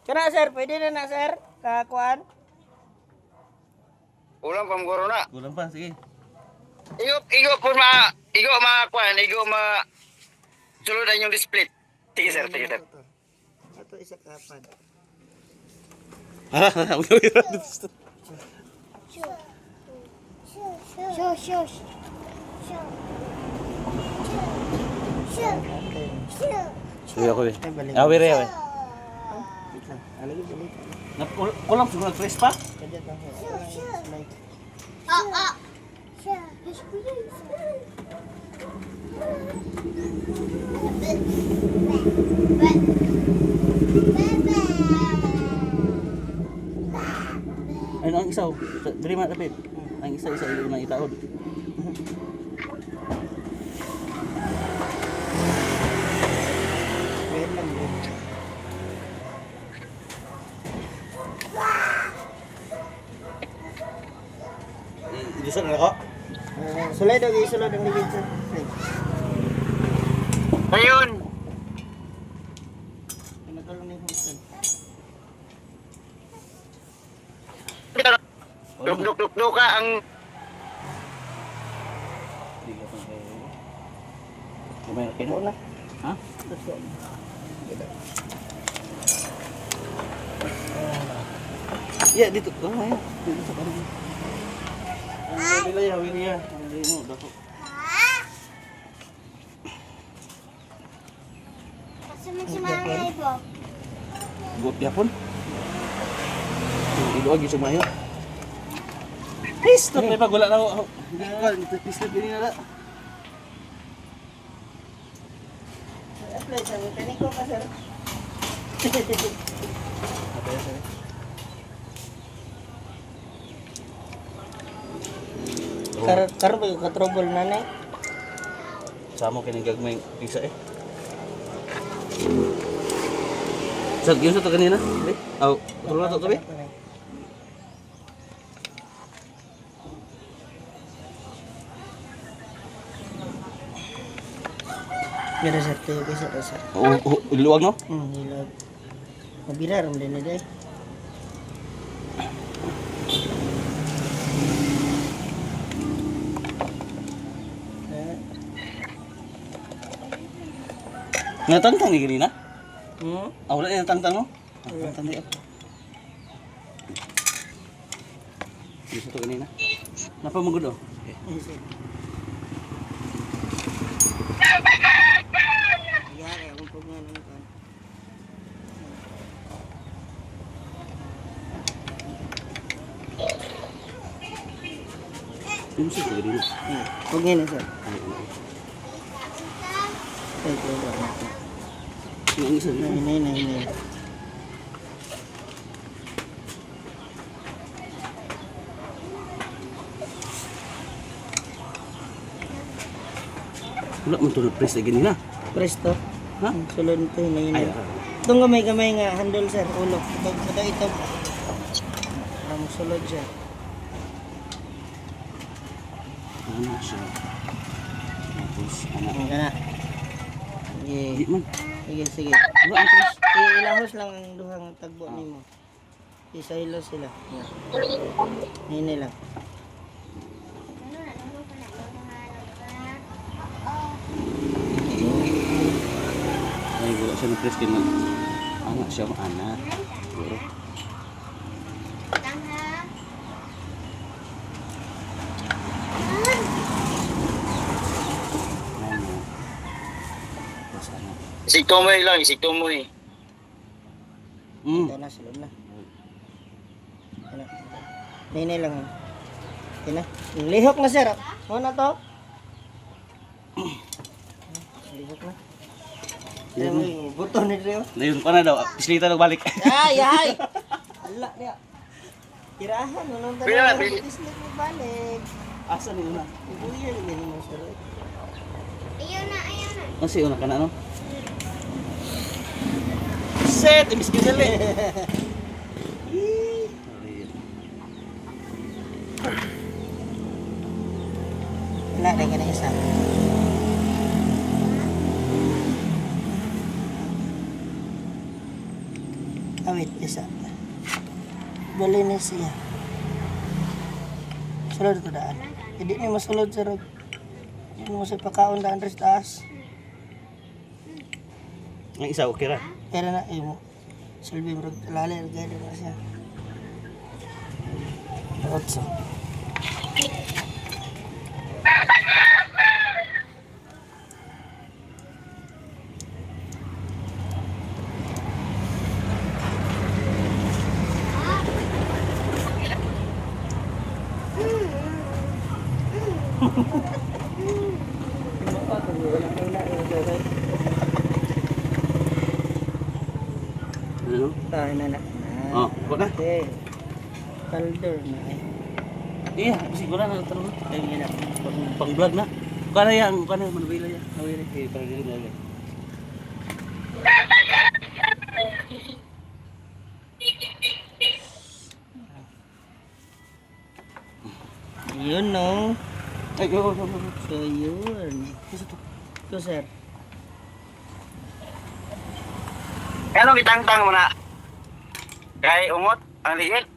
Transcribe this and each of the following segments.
Kana sir, pwede na sir? Kakuan? Ulang pamgoro na. Kulang pa, sige. Igo po kuan, igo suludan yung split. Sige sir, sige sir. Ito isa kapan. Shush. Sige ako eh. Ay, balik. Awir eh. Wait lang. Alagi balik. Kulang siguro nag-press pa? Kadya lang. Slide. Ano ang isaw? Dili man dapat. Ang isa ilo na itaod. Wait lang. Wait. Idusok na ako. Sulay daw, isulod ang ligid sir. Slide. Ayun. Nagkaroon na yung hotel. Duk ka ang Gamay na kayo. Wala. Ha? Ya dito. Gamay. Dito sa kanan. Ang nila ya, wili ya. Ang nila mo dako. Buot yapon. Ilo agi sumayo. Please, may pag wala na ako. Hindi ka, please na pinina na. Apply sa mekaniko ka sir. Karo ba yung katrobol nanay? Sama kayo ng gagmay pisa eh. Sag, yun sa ito kanina? Aw, tulong na ito tabi? Gara sir, tayo kayo sir. Iluwag no? Hilag. Mabirar mo din na day. Natantang ni kanina? Hmm? Wala na natantang no? Natantang niya. Yun sa ito kanina. Napamagod oh. Yari, akong pagmano ng kan. Yun sa ito kanina. Huwag ngayon sir. Ay, ito ba? Yung isa na. Hinay. Wala mo ito na-press na ganina. Presto. Ha? Sulod ito, hinay. Ay, Itong gamay-gamay nga handle sir, ulo. Ito. Ang sulod siya. ano siya. Tapos, ano. Ang kana. Di Sige. man. Sige. Wala ang press. Ilahos lang ang duhang tagbo nimo. Isahilo sila. Hinay lang. Ay, wala siya na-press kaya anak siya anak. Siguro. Ano. Tapos ano. isig tumoy lang, isig tumoy. Ito na, sulod na. Ano? Hinay lang. Okay na. Lihok na sir. Ano na to? Lihok na. Yan mo yung buto ni Rio. Ngayon pa na daw, pislita na balik. Ay! Ala niya. Tirahan, walang Kaya, talaga. Islik mo balik. Asa ni una? Ibuya na din mo sir. Ayaw na. Kasi una ka na no? Set! Imbis ka dali! Wala na ka na isa. Awit, isa. Bali na siya. Sulod ko daan. Hindi ni masulod sa rog. Hindi mo sa pakaon daan rin sa taas. Ang isa, okay ra. Pero na, mo. Sulbi mo rog. Lali, gaya na siya. Otso. Ano? Tayo na na. Oh, wala na. Okay. Kalder na eh. Iya, siguro na terus. Ay, yun na. Pang-vlog na. Kana yan, kana manubila yan. Nawiri, para dili na lang. Yun no. Ay, go. So yun. Ito sir. Anong itangtang mo na? Kay umot ang ligid.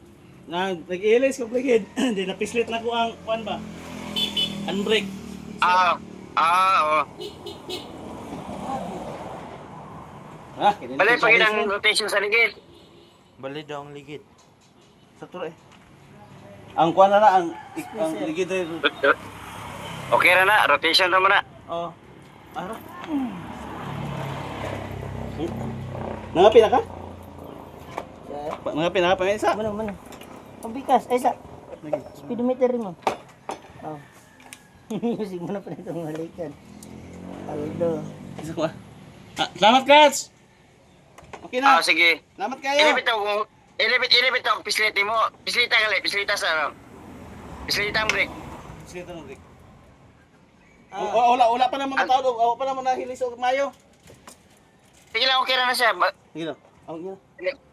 Nag-ilis ko pligid. Hindi napislit na ko ang kuan ba. Unbreak. Oo. Ah, Bali pag ang rotation sa ligid. Bali daw ang ligid. Sa turo eh. Ang kuan na ang ligid ay Okay ra na, rotation ra mo na. oh. Ara. Nangapi na ka? Nangapi na ka pa isa. Mana. Pambikas. Ay sa. Speedometer rin mo. Oh. Music mo na pa nitong halikan. Aldo. Isa ko. Salamat, Kats. Okay na. Sige. Salamat kayo. Ilibit ako pislita mo. Pislita sa pislita ang break. Sige tanong, Rick. Wala pa naman tao, wala pa naman nahilis o mayo. Sige lang, okay ra na siya. Sige na. Ang ina.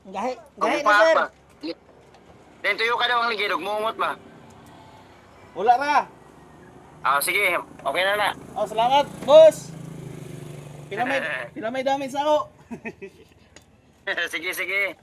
Gahi Kung na sir. pa. Then tuyo ka daw ang ligid, muumot ba? Wala ra. Sige, okay na na. Oh, salamat, boss. Pinamay damage ako. Sige.